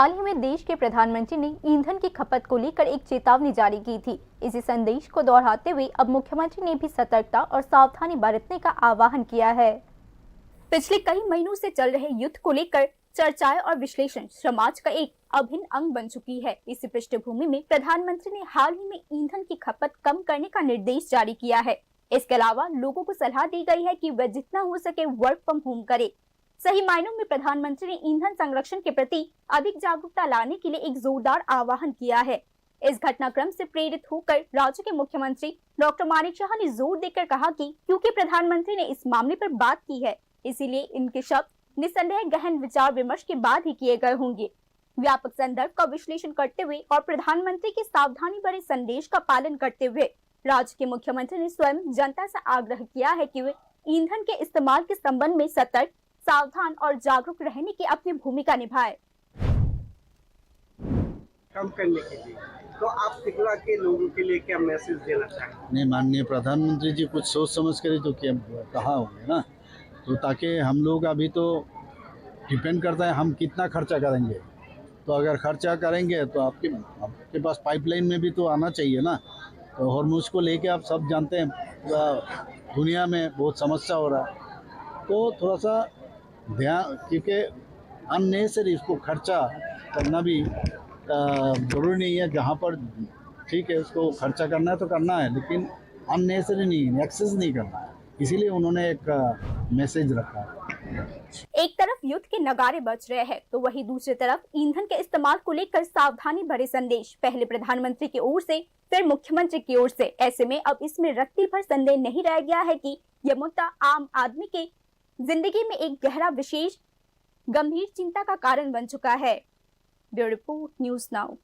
हाल ही में देश के प्रधानमंत्री ने ईंधन की खपत को लेकर एक चेतावनी जारी की थी। इसी संदेश को दोहराते हुए अब मुख्यमंत्री ने भी सतर्कता और सावधानी बरतने का आह्वान किया है। पिछले कई महीनों से चल रहे युद्ध को लेकर चर्चाएं और विश्लेषण समाज का एक अभिन्न अंग बन चुकी है। इसी पृष्ठभूमि में प्रधानमंत्री ने हाल ही में ईंधन की खपत कम करने का निर्देश जारी किया है। इसके अलावा लोगों को सलाह दी गई है कि वे जितना हो सके वर्क फ्रॉम होम करें। सही मायनों में प्रधानमंत्री ने ईंधन संरक्षण के प्रति अधिक जागरूकता लाने के लिए एक जोरदार आह्वान किया है। इस घटनाक्रम से प्रेरित होकर राज्य के मुख्यमंत्री डॉक्टर मानिक शाह ने जोर देकर कहा कि क्योंकि प्रधानमंत्री ने इस मामले पर बात की है, इसीलिए इनके शब्द निस्संदेह गहन विचार विमर्श के बाद ही किए गए होंगे। व्यापक संदर्भ का विश्लेषण करते हुए और प्रधानमंत्री के सावधानी भरे संदेश का पालन करते हुए राज्य के मुख्यमंत्री ने स्वयं जनता से आग्रह किया है कि वे ईंधन के इस्तेमाल के संबंध में सतर्क, सावधान और जागरूक रहने की अपनी भूमिका निभाए। कम करने के लिए तो आप तिगला के लोगों के लिए क्या मैसेज देना चाहेंगे? नहीं, माननीय प्रधानमंत्री जी कुछ सोच समझ कर तो क्या कहा होंगे ना, तो ताकि हम लोग अभी तो डिपेंड करता है हम कितना खर्चा करेंगे। तो अगर खर्चा करेंगे तो आपके पास पाइपलाइन में भी तो आना चाहिए ना। तो हॉर्मुज को लेके आप सब जानते हैं पूरा दुनिया में बहुत समस्या हो रहा है। तो थोड़ा सा ध्यान, क्योंकि अननेसेसरी इसको खर्चा करना भी ज़रूरी नहीं है। जहाँ पर ठीक है उसको खर्चा करना है तो करना है, लेकिन अननेसेसरी नहीं, एक्सेस नहीं करना है। इसीलिए उन्होंने एक मैसेज रखा है। एक तरफ युद्ध के नगारे बज रहे हैं तो वहीं दूसरी तरफ ईंधन के इस्तेमाल को लेकर सावधानी भरे संदेश पहले प्रधानमंत्री की ओर से फिर मुख्यमंत्री की ओर से। ऐसे में अब इसमें रत्ती भर संदेह नहीं रह गया है कि यह मुद्दा आम आदमी के जिंदगी में एक गहरा, विशेष, गंभीर चिंता का कारण बन चुका है। Bureau report, news now.